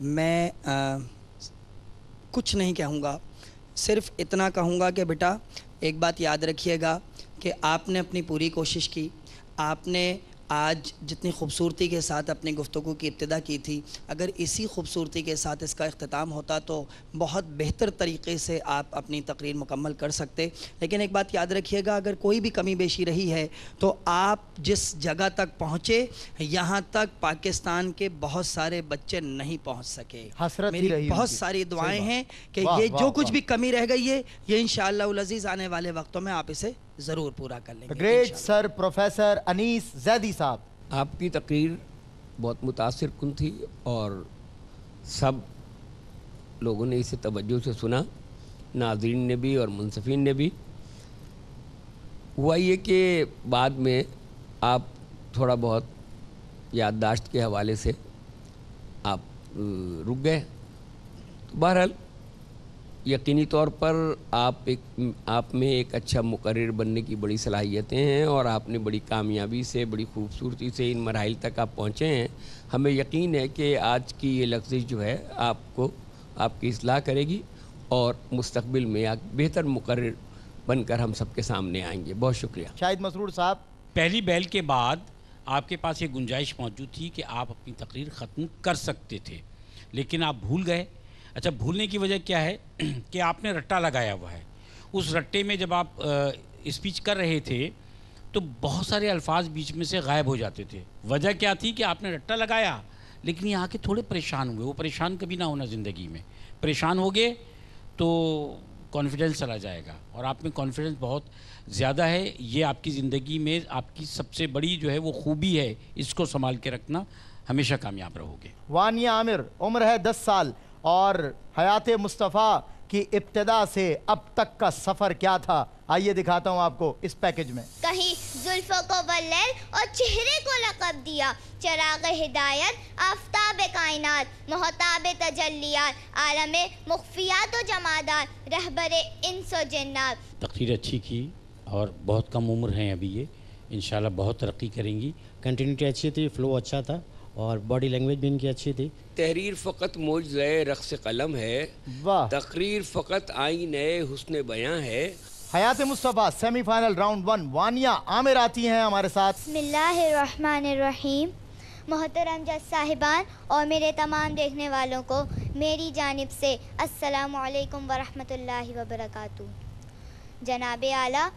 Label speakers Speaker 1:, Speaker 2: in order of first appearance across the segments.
Speaker 1: میں کچھ نہیں کہوں گا، صرف اتنا کہوں گا کہ بیٹا ایک بات یاد رکھیے گا کہ آپ نے اپنی پوری کوشش کی، آپ نے آج جتنی خوبصورتی کے ساتھ اپنی گفتگو کی ابتدا کی تھی، اگر اسی خوبصورتی کے ساتھ اس کا اختتام ہوتا تو بہت بہتر طریقے سے آپ اپنی تقریر مکمل کر سکتے. لیکن ایک بات یاد رکھیے گا، اگر کوئی بھی کمی بیشی رہی ہے تو آپ جس جگہ تک پہنچے یہاں تک پاکستان کے بہت سارے بچے نہیں پہنچ سکے. میری بہت ساری دعائیں ہیں کہ یہ جو کچھ بھی کمی رہ گئی ہے یہ انشاءاللہ العزیز آنے والے وقتوں میں آپ اسے ضرور پورا کر لیں گے.
Speaker 2: گریٹ سر پروفیسر انیس زیدی صاحب،
Speaker 3: آپ کی تقریر بہت متاثر کن تھی اور سب لوگوں نے اسے توجہ سے سنا، ناظرین نے بھی اور منصفین نے بھی. ہوا یہ کہ بعد میں آپ تھوڑا بہت یادداشت کے حوالے سے آپ رک گئے. بہرحال یقینی طور پر آپ میں ایک اچھا مقرر بننے کی بڑی صلاحیتیں ہیں اور آپ نے بڑی کامیابی سے، بڑی خوبصورتی سے ان مراحل تک آپ پہنچے ہیں. ہمیں یقین ہے کہ آج کی یہ لغزش جو ہے آپ کی اصلاح کرے گی اور مستقبل میں بہتر مقرر بن کر ہم سب کے سامنے آئیں گے. بہت شکریہ.
Speaker 2: شاہد مسرور صاحب،
Speaker 4: پہلی بیل کے بعد آپ کے پاس یہ گنجائش موجود تھی کہ آپ اپنی تقریر ختم کر سکتے تھے، لیکن آپ بھول گئے. اچھا، بھولنے کی وجہ کیا ہے کہ آپ نے رٹا لگایا ہوا ہے. اس رٹے میں جب آپ اسپیچ کر رہے تھے تو بہت سارے الفاظ بیچ میں سے غائب ہو جاتے تھے. وجہ کیا تھی کہ آپ نے رٹا لگایا لیکن یہاں کے تھوڑے پریشان ہوئے. وہ پریشان کبھی نہ ہونا زندگی میں. پریشان ہو گئے تو کانفیڈنس چلا جائے گا، اور آپ میں کانفیڈنس بہت زیادہ ہے. یہ آپ کی زندگی میں آپ کی سب سے بڑی جو ہے وہ خوبی ہے. اس کو سنبھال کے رکھنا، ہمیشہ کامیاب رہو گے.
Speaker 2: وانیہ عامر، عمر ہے 10 سال، اور حیات مصطفیٰ کی ابتدا سے اب تک کا سفر کیا تھا آئیے دکھاتا ہوں آپ کو اس پیکج میں.
Speaker 5: کہیں زلفوں کو واللیل اور چہرے کو لقب دیا، چراغ ہدایت آفتاب کائنات، محتاب تجلیات، عالم مخفیات و جمادات، رہبر انس و جنات.
Speaker 4: تقریر اچھی کی اور بہت کم عمر ہیں ابھی، یہ انشاءاللہ بہت ترقی کریں گی.
Speaker 6: کنٹینیوٹی اچھی تھی، فلو اچھا تھا اور باڈی لینگویج بھی ان کی اچھی تھی.
Speaker 3: تحریر فقط معجزہ رقص قلم ہے،
Speaker 2: واہ.
Speaker 3: تقریر فقط آئینہ حسن بیاں ہے.
Speaker 2: حیات مصطفیٰ سیمی فائنل راؤنڈ 1. وانیہ عامر آتی ہیں ہمارے ساتھ.
Speaker 5: بسم اللہ الرحمن الرحیم. محترم جج صاحبان اور میرے تمام دیکھنے والوں کو میری جانب سے السلام علیکم ورحمۃ اللہ وبرکاتہ. جناب اعلیٰ،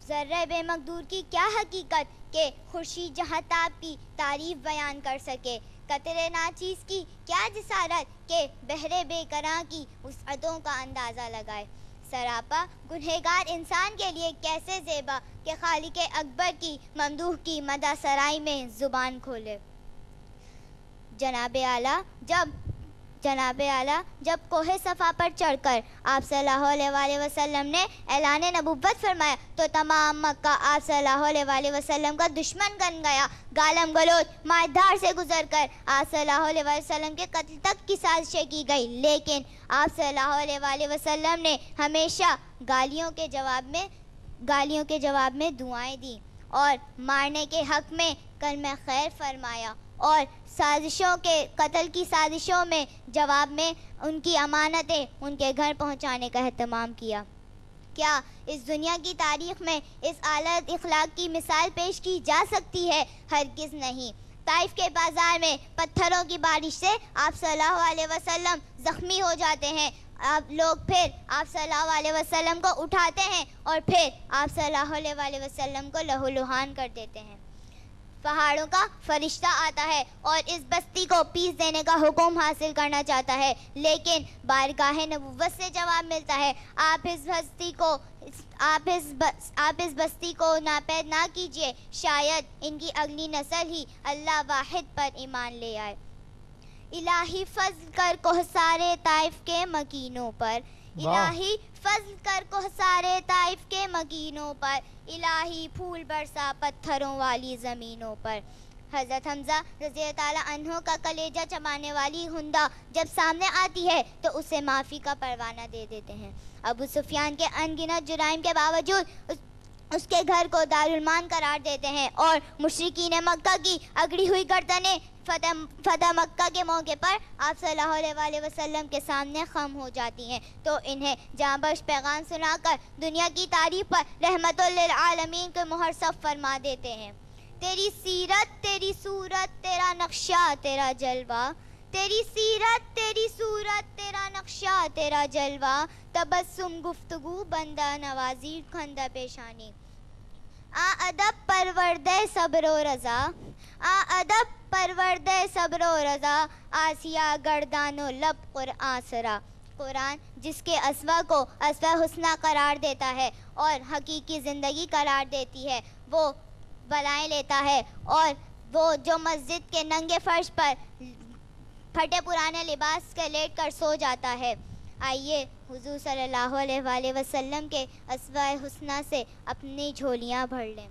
Speaker 5: ذرہ بے مقدور کی کیا حقیقت کہ خورشید جہاں تاب کی تعریف بیان کر سکے، قطرے ناچیز کی کیا جسارت کہ بحر بے کراں کی وسعتوں کا اندازہ لگائے. سراپا گنہگار انسان کے لیے کیسے زیبا کہ خالق اکبر کی ممدوح کی مدح سرائی میں زبان کھولے. جناب اعلیٰ جب کوہ صفا پر چڑھ کر آپ صلی اللہ علیہ وآلہ وسلم نے اعلان نبوت فرمایا تو تمام مکہ آپ صلی اللہ علیہ وآلہ وسلم کا دشمن بن گیا. گالم گلوچ ماردھار سے گزر کر آپ صلی اللہ علیہ وآلہ وسلم کے قتل تک کی سازشیں کی گئی، لیکن آپ صلی اللہ علیہ وآلہ وسلم نے ہمیشہ گالیوں کے جواب میں دعائیں دیں اور مارنے کے حق میں کلمہ خیر فرمایا، اور قتل کی سازشوں میں جواب میں ان کی امانتیں ان کے گھر پہنچانے کا اہتمام کیا. کیا اس دنیا کی تاریخ میں اس اعلیٰ اخلاق کی مثال پیش کی جا سکتی ہے؟ ہرگز نہیں. طائف کے بازار میں پتھروں کی بارش سے آپ صلی اللہ علیہ وسلم زخمی ہو جاتے ہیں. لوگ پھر آپ صلی اللہ علیہ وسلم کو اٹھاتے ہیں اور پھر آپ صلی اللہ علیہ وآلہ وسلم کو لہو لہان کر دیتے ہیں. پہاڑوں کا فرشتہ آتا ہے اور اس بستی کو پیس دینے کا حکم حاصل کرنا چاہتا ہے، لیکن بارگاہ نبوت سے جواب ملتا ہے آپ اس بستی کو ناپید نہ کیجیے، شاید ان کی اگلی نسل ہی اللہ واحد پر ایمان لے آئے. الہی فضل کر کوہسارے طائف کے مکینوں پر، الہی فضل کر کوہسارے طائف کے مکینوں پر، الہی پھول برسا پتھروں والی زمینوں پر. حضرت حمزہ رضی اللہ تعالیٰ عنہ کا کلیجہ چبانے والی ہندا جب سامنے آتی ہے تو اسے معافی کا پروانہ دے دیتے ہیں. ابو سفیان کے ان گنت جرائم کے باوجود اس کے گھر کو دارالمان قرار دیتے ہیں اور مشرکین مکہ کی اگڑی ہوئی گردنیں فتح مکہ کے موقع پر آپ صلی اللہ علیہ وسلم کے سامنے خم ہو جاتی ہیں، تو انہیں جاں بخش پیغام سنا کر دنیا کی تعریف پر رحمت للعالمین کے مہر صف فرما دیتے ہیں۔ تیری سیرت تیری صورت تیرا نقشہ تیرا جلوہ، تیری سیرت تیری صورت تیرا نقشہ تیرا جلوہ، تبسم گفتگو بندہ نوازی کھندہ پیشانی۔ آ ادب پروردہ صبر و رضا، آ ادب پروردہ صبر و رضا، آسیہ گردان و لب قرآن سرا۔ قرآن جس کے اسوا کو اسوا حسنہ قرار دیتا ہے اور حقیقی زندگی قرار دیتی ہے، وہ بلائیں لیتا ہے، اور وہ جو مسجد کے ننگے فرش پر پھٹے پرانے لباس کے لیٹ کر سو جاتا ہے۔ آئیے حضور صلی اللہ علیہ وآلہ وسلم کے اسوا حسنہ سے اپنی جھولیاں بھر لیں۔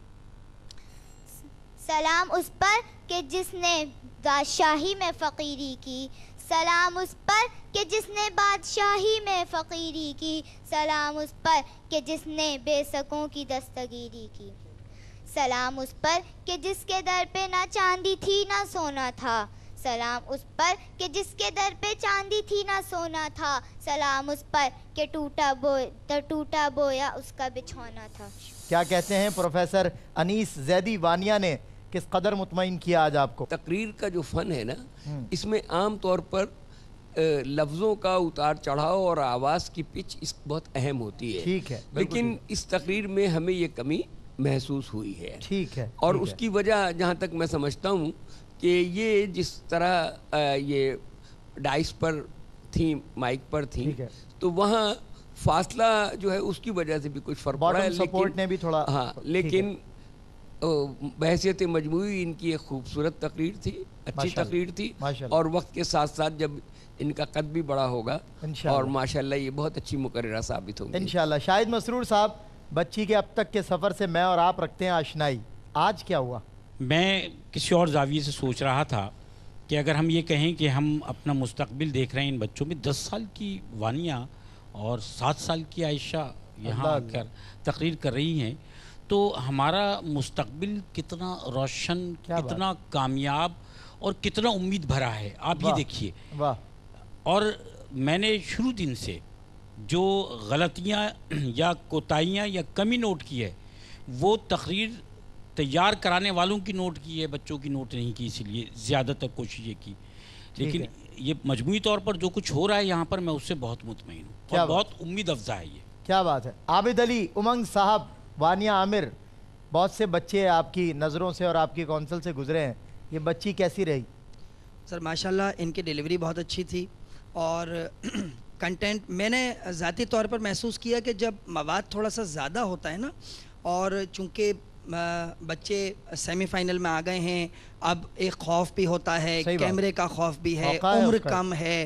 Speaker 5: سلام اس پر کہ جس نے بادشاہی میں فقیری کی، سلام اس پر کہ جس نے بادشاہی میں فقیری کی، سلام اس پر کہ جس نے بے سکوں کی دستگیری کی، سلام اس پر کہ جس کے در پہ نہ چاندی تھی نہ سونا تھا، سلام اس پر کہ جس کے در پہ چاندی تھی نہ سونا تھا، سلام اس پر کہ ٹوٹا بویا اس کا بچھونا تھا۔
Speaker 2: کیا کہتے ہیں پروفیسر انیس زیدی وانیہ نے، کس قدر مطمئن کیا آج آپ کو؟
Speaker 3: تقریر کا جو فن ہے نا، اس میں عام طور پر لفظوں کا اتار چڑھاؤ اور آواز کی پچ اس بہت اہم ہوتی ہے،
Speaker 2: ٹھیک ہے،
Speaker 3: لیکن اس تقریر میں ہمیں یہ کمی محسوس ہوئی ہے،
Speaker 2: ٹھیک ہے،
Speaker 3: اور اس کی وجہ جہاں تک میں سمجھتا ہوں کہ یہ جس طرح یہ ڈائس پر تھیں، مائک پر تھیں، تو وہاں فاصلہ جو ہے اس کی وجہ سے بھی کچھ فرق پڑا ہے،
Speaker 2: سپورٹ نے بھی تھوڑا،
Speaker 3: ہاں، لیکن بحیثیت مجموعی ان کی ایک خوبصورت تقریر تھی، اچھی تقریر تھی، اور وقت کے ساتھ ساتھ جب ان کا قد بھی بڑا ہوگا اور ماشاءاللہ یہ بہت اچھی مقررہ ثابت ہوں گی
Speaker 2: انشاءاللہ۔ شاہد مسرور صاحب، بچی کے اب تک کے سفر سے میں اور آپ رکھتے ہیں آشنائی، آج کیا ہوا؟
Speaker 4: میں کسی اور زاویے سے سوچ رہا تھا کہ اگر ہم یہ کہیں کہ ہم اپنا مستقبل دیکھ رہے ہیں ان بچوں میں، 10 سال کی وانیہ اور 7 سال کی عائشہ یہاں آ کر تقریر کر رہی ہیں، تو ہمارا مستقبل کتنا روشن، کتنا کامیاب اور کتنا امید بھرا ہے، آپ یہ دیکھیے۔ اور میں نے شروع دن سے جو غلطیاں یا کوتاہیاں یا کمی نوٹ کی ہے، وہ تقریر تیار کرانے والوں کی نوٹ کی ہے، بچوں کی نوٹ نہیں کی، اسی لیے زیادہ تر کوشش یہ کی، لیکن یہ مجموعی طور پر جو کچھ ہو رہا ہے یہاں پر، میں اس سے بہت مطمئن ہوں اور بہت امید افزا ہے یہ۔
Speaker 2: کیا بات ہے۔ عابد علی، امنگ صاحب، وانیہ عامر، بہت سے بچے آپ کی نظروں سے اور آپ کی کونسل سے گزرے ہیں، یہ بچی کیسی رہی؟
Speaker 1: سر ماشاءاللہ ان کی ڈیلیوری بہت اچھی تھی، اور کنٹینٹ میں نے ذاتی طور پر محسوس کیا کہ جب مواد تھوڑا سا زیادہ ہوتا ہے نا، اور چونکہ بچے سیمی فائنل میں آ گئے ہیں، اب ایک خوف بھی ہوتا ہے، کیمرے کا خوف بھی ہے، عمر کم ہے،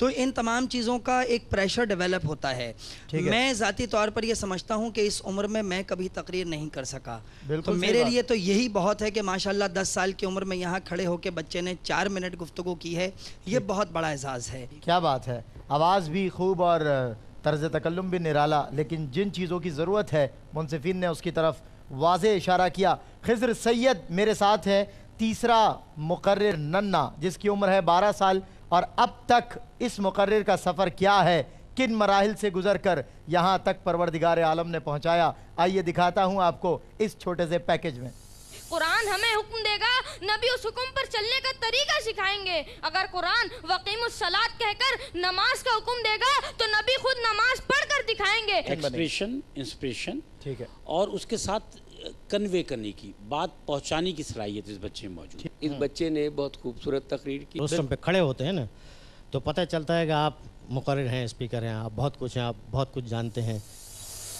Speaker 1: تو ان تمام چیزوں کا ایک پریشر ڈیولپ ہوتا ہے۔ میں ذاتی طور پر یہ سمجھتا ہوں کہ اس عمر میں کبھی تقریر نہیں کر سکا، تو میرے لیے تو یہی بہت ہے کہ ماشاءاللہ 10 سال کی عمر میں یہاں کھڑے ہو کے بچے نے 4 منٹ گفتگو کی ہے، یہ بہت بڑا اعزاز ہے۔
Speaker 2: کیا بات ہے، آواز بھی خوب اور طرز تکلم بھی نرالا، لیکن جن چیزوں کی ضرورت ہے منصفین نے اس کی طرف واضح اشارہ کیا۔ خضر سید میرے ساتھ ہے، تیسرا مقرر ننا، جس کی عمر ہے 12 سال، اور اب تک اس مقرر کا سفر کیا ہے، کن مراحل سے گزر کر یہاں تک پروردگار عالم نے پہنچایا، آئیے دکھاتا ہوں آپ کو اس چھوٹے سے پیکج میں۔
Speaker 7: قرآن ہمیں حکم دے گا، نبی اس حکم پر چلنے کا طریقہ سکھائیں گے۔ اگر قرآن وقیم الصلاۃ کہہ کر نماز کا حکم دے گا تو نبی خود نماز پڑھ کر دکھائیں گے۔
Speaker 4: ایکسپریشن، انسپریشن، ٹھیک ہے، اور اس کے ساتھ کنوے کرنے کی، بات پہنچانے کی صلاحیت اس بچے میں موجود ہے۔
Speaker 3: اس بچے نے بہت خوبصورت تقریر کی۔
Speaker 8: اس ٹائم پہ کھڑے ہوتے ہیں نا تو پتہ چلتا ہے کہ آپ مقرر ہیں، اسپیکر ہیں، آپ بہت کچھ ہیں، آپ بہت کچھ جانتے ہیں۔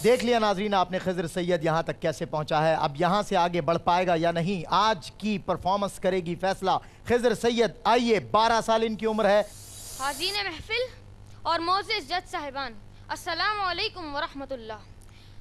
Speaker 2: دیکھ لیا ناظرین آپ نے خضر سید یہاں تک کیسے پہنچا ہے، اب یہاں سے آگے بڑھ پائے گا یا نہیں، آج کی پرفارمنس کرے گی فیصلہ۔ خضر سید آئیے، 12 سال ان کی عمر ہے۔
Speaker 7: حاضرین محفل اور معزز جج صاحبان، السلام علیکم ورحمۃ اللہ۔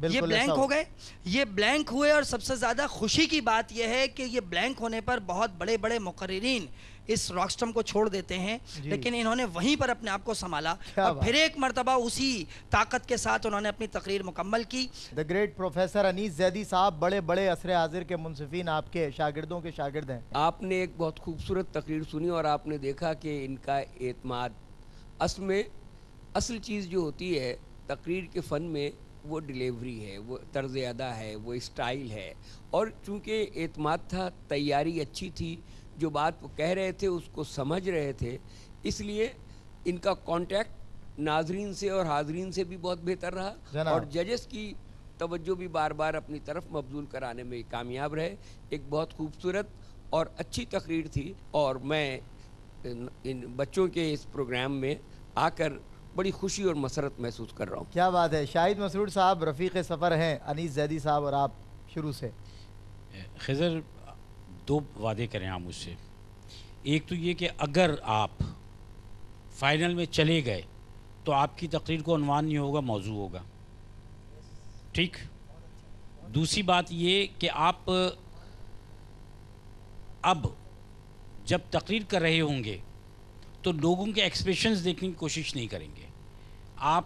Speaker 1: یہ بلینک ہو گئے، یہ بلینک ہوئے، اور سب سے زیادہ خوشی کی بات یہ ہے کہ یہ بلینک ہونے پر بہت بڑے بڑے مقررین اس راکسٹم کو چھوڑ دیتے ہیں، لیکن انہوں نے وہیں پر اپنے آپ کو سنبھالا اور پھر ایک مرتبہ اسی طاقت کے ساتھ انہوں نے اپنی تقریر مکمل کی۔
Speaker 2: دا گریٹ پروفیسر انیس زیدی صاحب بڑے بڑے عصر حاضر کے منصفین آپ کے شاگردوں کے شاگرد ہیں۔
Speaker 3: آپ نے ایک بہت خوبصورت تقریر سنی اور آپ نے دیکھا کہ ان کا اعتماد، اصل چیز جو ہوتی ہے تقریر کے فن میں وہ ڈیلیوری ہے، وہ طرز ادا ہے، وہ اسٹائل ہے، اور چونکہ اعتماد تھا، تیاری اچھی تھی، جو بات وہ کہہ رہے تھے اس کو سمجھ رہے تھے، اس لیے ان کا کانٹیکٹ ناظرین سے اور حاضرین سے بھی بہت بہتر رہا اور ججز کی توجہ بھی بار بار اپنی طرف مبذول کرانے میں کامیاب رہے۔ ایک بہت خوبصورت اور اچھی تقریر تھی اور میں ان بچوں کے اس پروگرام میں آ کر بڑی خوشی اور مسرت محسوس کر رہا ہوں۔
Speaker 2: کیا بات ہے۔ شاہد مسرور صاحب رفیق سفر ہیں انیس زیدی صاحب اور آپ شروع سے۔
Speaker 4: خضر، دو وعدے کریں آپ مجھ سے۔ ایک تو یہ کہ اگر آپ فائنل میں چلے گئے تو آپ کی تقریر کو عنوان نہیں ہوگا، موضوع ہوگا، ٹھیک؟ دوسری بات یہ کہ آپ اب جب تقریر کر رہے ہوں گے تو لوگوں کے ایکسپریشنز دیکھنے کی کوشش نہیں کریں گے۔ آپ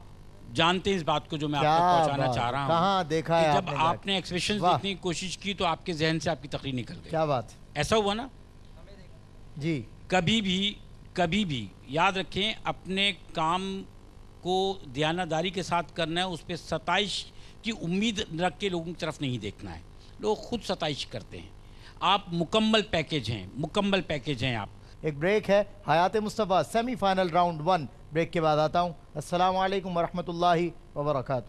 Speaker 4: جانتے ہیں اس بات کو جو میں آپ تک پہنچانا چاہ رہا ہوں،
Speaker 2: کہاں دیکھا ہے
Speaker 4: جب آپ نے ایکسپریشنز دیکھنے کی کوشش کی تو آپ کے ذہن سے آپ کی تقریر نکل گئی۔
Speaker 2: کیا بات،
Speaker 4: ایسا ہوا نا؟
Speaker 2: جی
Speaker 4: کبھی بھی یاد رکھیں، اپنے کام کو دیانتداری کے ساتھ کرنا ہے، اس پہ ستائش کی امید رکھ کے لوگوں کی طرف نہیں دیکھنا ہے۔ لوگ خود ستائش کرتے ہیں، آپ مکمل پیکیج ہیں آپ۔
Speaker 2: ایک بریک ہے، حیات مصطفیٰ سیمی فائنل راؤنڈ 1، بریک کے بعد آتا ہوں۔ السلام علیکم ورحمۃ اللہ وبرکاتہ۔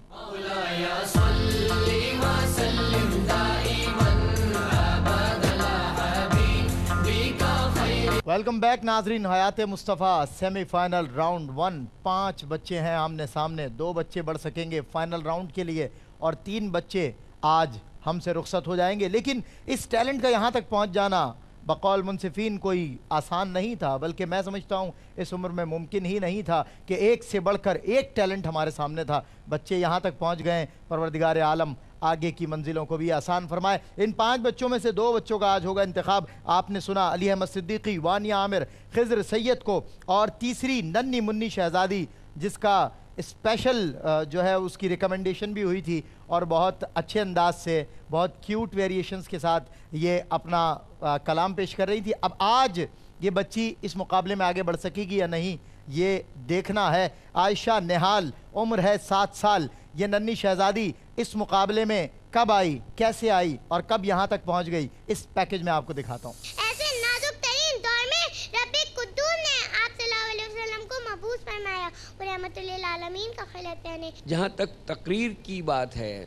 Speaker 2: ویلکم بیک ناظرین، حیات مصطفیٰ سیمی فائنل راؤنڈ 1۔ 5 بچے ہیں آمنے سامنے، 2 بچے بڑھ سکیں گے فائنل راؤنڈ کے لیے اور 3 بچے آج ہم سے رخصت ہو جائیں گے۔ لیکن اس ٹیلنٹ کا یہاں تک پہنچ جانا بقول منصفین کوئی آسان نہیں تھا، بلکہ میں سمجھتا ہوں اس عمر میں ممکن ہی نہیں تھا کہ ایک سے بڑھ کر ایک ٹیلنٹ ہمارے سامنے تھا۔ بچے یہاں تک پہنچ گئے، پروردگار عالم آگے کی منزلوں کو بھی آسان فرمائے۔ ان 5 بچوں میں سے 2 بچوں کا آج ہوگا انتخاب۔ آپ نے سنا علی احمد صدیقی، وانیہ عامر، خضر سید کو، اور تیسری ننھی منی شہزادی جس کا اسپیشل جو ہے اس کی ریکمنڈیشن بھی ہوئی تھی اور بہت اچھے انداز سے بہت کیوٹ ویریشنز کے ساتھ یہ اپنا کلام پیش کر رہی تھی۔ اب آج یہ بچی اس مقابلے میں آگے بڑھ سکے گی یا نہیں یہ دیکھنا ہے۔ عائشہ نہال، عمر ہے 7 سال، یہ ننھی شہزادی اس مقابلے میں کب آئی، کیسے آئی اور کب یہاں تک پہنچ گئی، اس پیکیج میں آپ کو دکھاتا ہوں۔
Speaker 9: ایسے نازک ترین دور میں رب قدوس نے آپ صلی اللہ علیہ وسلم کو محفوظ فرمایا اور رحمت للعالمین کا خلعت پہنے۔
Speaker 3: جہاں تک تقریر کی بات ہے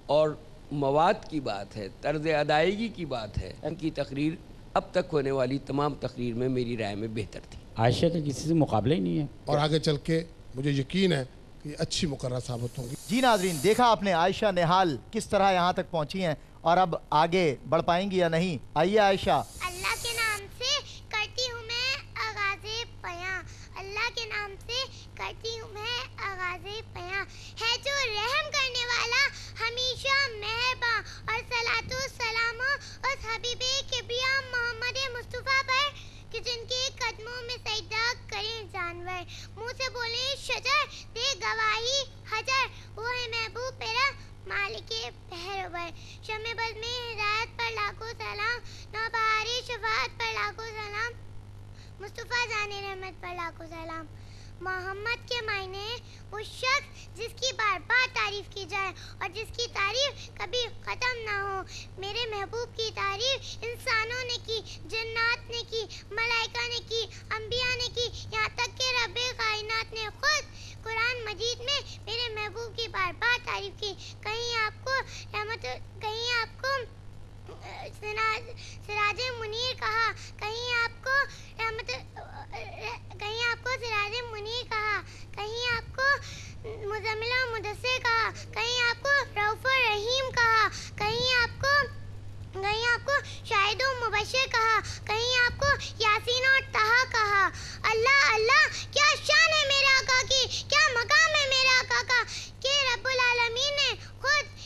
Speaker 3: اور مواد کی بات ہے، طرز ادائیگی کی بات ہے، ان کی تقریر اب تک ہونے والی تمام تقریر میں میری رائے میں بہتر تھی۔
Speaker 4: عائشہ کا کسی سے مقابلہ ہی نہیں ہے
Speaker 10: اور آگے چل کے مجھے یقین ہے کہ اچھی مقررہ ثابت ہوں گی۔
Speaker 2: جی ناظرین، دیکھا آپ نے عائشہ نہال کس طرح یہاں تک پہنچی ہیں اور اب آگے بڑھ پائیں گی یا نہیں۔ آئیے عائشہ۔
Speaker 9: اللہ کے نام سے کرتی ہوں میں آغاز پیاں، اللہ کے نام سے کرتی ہوں میں آغاز پیاں، ہے جو رحم کرنے والا ہمیشہ مہرباں، اور صلاۃ و سلام اس حبیب کبریا محمد مصطفیٰ پر کہ جن کے قدموں میں سجدہ کریں جانور، منہ سے بولیں شجر، دے گواہی حجر، وہ ہے محبوب پیرا مالک بہرور، شمع بز میں ہدایت پر لاکھوں سلام، نوبہاری شفاعت پر لاکھوں سلام، مصطفیٰ جان رحمت پر لاکھوں سلام۔ محمد کے معنی وہ شخص جس کی بار بار تعریف کی جائے اور جس کی تعریف کبھی ختم نہ ہو۔ میرے محبوب کی تعریف انسانوں نے کی، جنات نے کی، ملائکہ نے کی، انبیاء نے کی، یہاں تک کہ رب کائنات نے خود قرآن مجید میں میرے محبوب کی بار بار تعریف کی۔ کہیں آپ کو سراج منیر کہا، کہیں آپ کو سراج منیر کہا، کہیں آپ کو مزمل و مدثر کہا، کہیں آپ کو رؤوف الرحیم کہا، کہیں آپ کو شاہد و مبشر کہا، کہیں آپ کو یاسین اور طہا کہا۔ اللہ اللہ کیا شان ہے میرے آقا کی، کیا مقام ہے میرے آقا کا کہ رب العالمین نے خود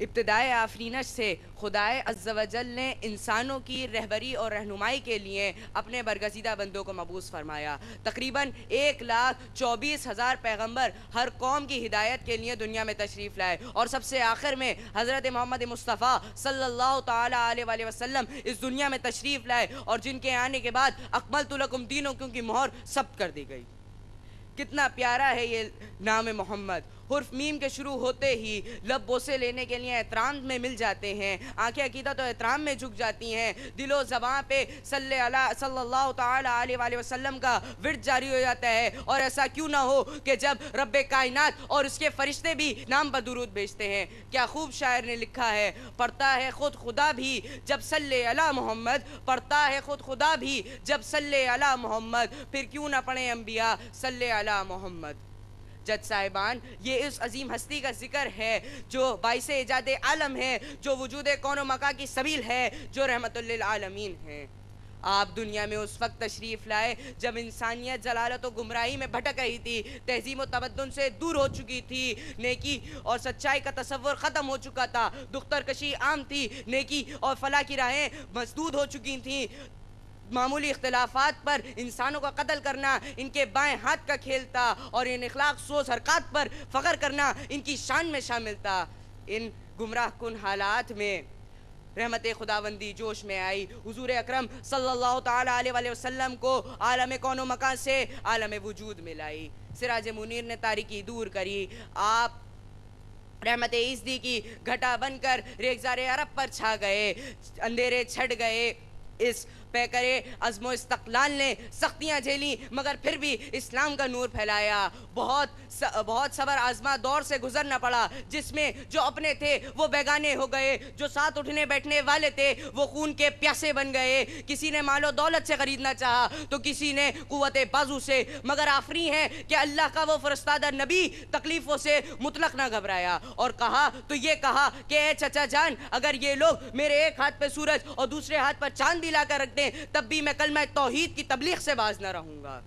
Speaker 11: ابتدائے آفرینش سے خدائے عز و جل نے انسانوں کی رہبری اور رہنمائی کے لیے اپنے برگزیدہ بندوں کو مبعوث فرمایا. تقریباً 1,24,000 پیغمبر ہر قوم کی ہدایت کے لیے دنیا میں تشریف لائے, اور سب سے آخر میں حضرت محمد مصطفیٰ صلی اللہ تعالیٰ علیہ وسلم اس دنیا میں تشریف لائے, اور جن کے آنے کے بعد اکملت لکم دینکم کی مہر ثبت کر دی گئی. کتنا پیارا ہے یہ نام محمد. حرف میم کے شروع ہوتے ہی لب بوسے لینے کے لیے احترام میں مل جاتے ہیں, آنکھیں عقیدہ تو احترام میں جھک جاتی ہیں, دل و زبان پہ صلی اللہ تعالیٰ علیہ وسلم کا ورد جاری ہو جاتا ہے. اور ایسا کیوں نہ ہو کہ جب رب کائنات اور اس کے فرشتے بھی نام پر درود بھیجتے ہیں. کیا خوب شاعر نے لکھا ہے, پڑھتا ہے خود خدا بھی جب صلی علی محمد, پڑھتا ہے خود خدا بھی جب صلی علی محمد, پھر کیوں نہ پڑھیں انبیاء صلی علی محمد. جج صاحبان, یہ اس عظیم ہستی کا ذکر ہے جو باعث ایجاد عالم ہے, جو وجود کون و مکان کی سبیل ہے, جو رحمت للعالمین ہے. آپ دنیا میں اس وقت تشریف لائے جب انسانیت جلالت و گمراہی میں بھٹک رہی تھی, تہذیب و تمدن سے دور ہو چکی تھی, نیکی اور سچائی کا تصور ختم ہو چکا تھا, دختر کشی عام تھی, نیکی اور فلاح کی راہیں مسدود ہو چکی تھیں. معمولی اختلافات پر انسانوں کا قتل کرنا ان کے بائیں ہاتھ کا کھیل تھا, اور ان اخلاق سوز حرکات پر فخر کرنا ان کی شان میں شامل تھا. ان گمراہ کن حالات میں رحمت خداوندی جوش میں آئی, حضور اکرم صلی اللہ تعالیٰ علیہ وسلم کو عالم کون و مکان سے عالم وجود میں لائی. سراج منیر نے تاریکی دور کری, آپ رحمت ایزدی کی گھٹا بن کر ریگزار عرب پر چھا گئے, اندھیرے چھٹ گئے. اس پیکرے عزم و استقلال نے سختیاں جھیلی مگر پھر بھی اسلام کا نور پھیلایا. بہت صبر آزما دور سے گزرنا پڑا, جس میں جو اپنے تھے وہ بیگانے ہو گئے, جو ساتھ اٹھنے بیٹھنے والے تھے وہ خون کے پیاسے بن گئے. کسی نے مال و دولت سے خریدنا چاہا تو کسی نے قوت بازو سے, مگر آفری ہے کہ اللہ کا وہ فرستادہ نبی تکلیفوں سے مطلق نہ گھبرایا, اور کہا تو یہ کہا کہ اے چچا جان, اگر یہ لوگ میرے ایک ہاتھ پہ سورج اور دوسرے ہاتھ پر چاند بھی لا کر رکھ دیں تب بھی میں کلمہ توحید کی تبلیغ سے باز نہ رہوں گا.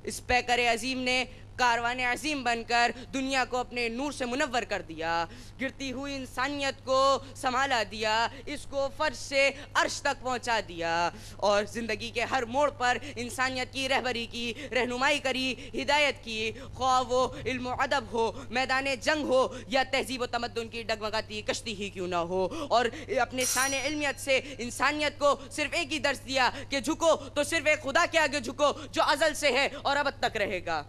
Speaker 11: اس پیکر عظیم نے کاروان عظیم بن کر دنیا کو اپنے نور سے منور کر دیا, گرتی ہوئی انسانیت کو سنبھالا دیا, اس کو فرش سے عرش تک پہنچا دیا, اور زندگی کے ہر موڑ پر انسانیت کی رہبری کی, رہنمائی کری, ہدایت کی, خواہ وہ علم و ادب ہو, میدان جنگ ہو, یا تہذیب و تمدن کی ڈگمگاتی کشتی ہی کیوں نہ ہو. اور اپنے شان علمیت سے انسانیت کو صرف ایک ہی درس دیا کہ جھکو تو صرف ایک خدا کے آگے جھکو جو ازل سے ہے اور ابد تک رہے گا.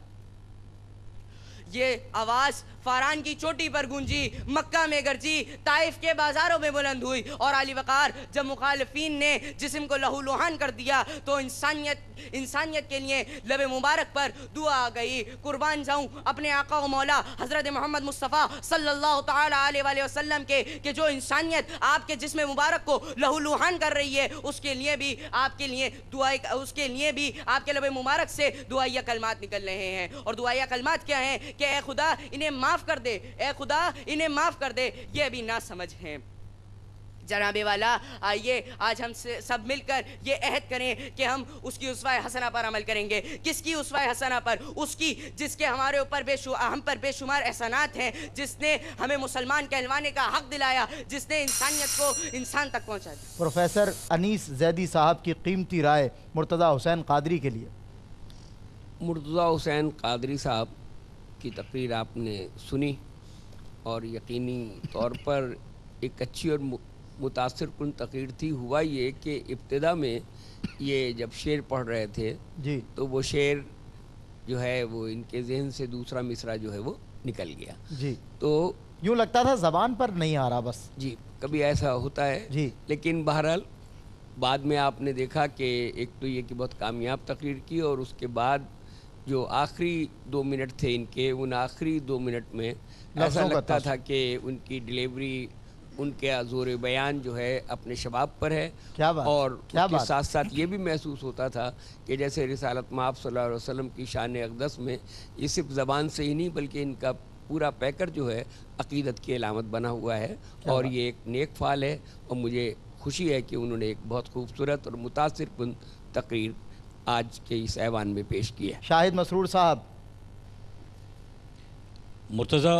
Speaker 11: یہ آواز فاران کی چوٹی پر گونجی, مکہ میں گرجی, طائف کے بازاروں میں بلند ہوئی, اور علی وقار جب مخالفین نے جسم کو لہو لہان کر دیا تو انسانیت کے لیے لب مبارک پر دعا آ گئی. قربان جاؤں اپنے آقا و مولا حضرت محمد مصطفیٰ صلی اللہ تعالیٰ علیہ وسلم کے, کہ جو انسانیت آپ کے جسم مبارک کو لہو لہان کر رہی ہے, اس کے لیے بھی آپ کے لیے آپ کے لب مبارک سے دعائیہ کلمات نکل رہے ہیں. اور دعائیہ کلمات کیا ہیں کہ اے خدا انہیں معاف کر دے, اے خدا انہیں معاف کر دے. یہ بھی نہ سمجھ ہیں. جناب والا, آئیے آج ہم سب مل کر یہ عہد کریں کہ ہم اس کی اسوہ حسنہ پر عمل کریں گے. کس کی اسوہ حسنہ پر؟ اس کی جس کے ہمارے اوپر ہم پر بے شمار احسانات ہیں, جس نے ہمیں مسلمان کہلوانے کا حق دلایا, جس نے انسانیت کو انسان تک پہنچا دیا.
Speaker 2: پروفیسر انیس زیدی صاحب کی قیمتی رائے مرتضیٰ حسین قادری کے لیے.
Speaker 3: مرتضیٰ حسین قادری صاحب کی تقریر آپ نے سنی, اور یقینی طور پر ایک اچھی اور متاثر کن تقریر تھی. ہوا یہ کہ ابتدا میں یہ جب شعر پڑھ رہے تھے
Speaker 2: جی
Speaker 3: تو وہ شعر جو ہے وہ ان کے ذہن سے دوسرا مصرع جو ہے وہ نکل گیا
Speaker 2: جی,
Speaker 3: تو
Speaker 2: یوں لگتا تھا زبان پر نہیں آ رہا بس.
Speaker 3: جی کبھی ایسا ہوتا ہے
Speaker 2: جی,
Speaker 3: لیکن بہرحال بعد میں آپ نے دیکھا کہ ایک تو یہ کہ بہت کامیاب تقریر کی, اور اس کے بعد جو آخری 2 منٹ تھے ان کے, ان آخری 2 منٹ میں ایسا لگتا تھا کہ ان کی ڈیلیوری, ان کے زور بیان جو ہے اپنے شباب پر ہے. اور اس کے ساتھ ساتھ یہ بھی محسوس ہوتا تھا کہ جیسے رسالت مآب صلی اللہ علیہ وسلم کی شان اقدس میں یہ صرف زبان سے ہی نہیں بلکہ ان کا پورا پیکر جو ہے عقیدت کی علامت بنا ہوا ہے, اور یہ ایک نیک فعل ہے. اور مجھے خوشی ہے کہ انہوں نے ایک بہت خوبصورت اور متاثر کن تقریر آج کے اس ایوان میں پیش کی ہے.
Speaker 2: شاہد مسرور صاحب.
Speaker 4: مرتضیٰ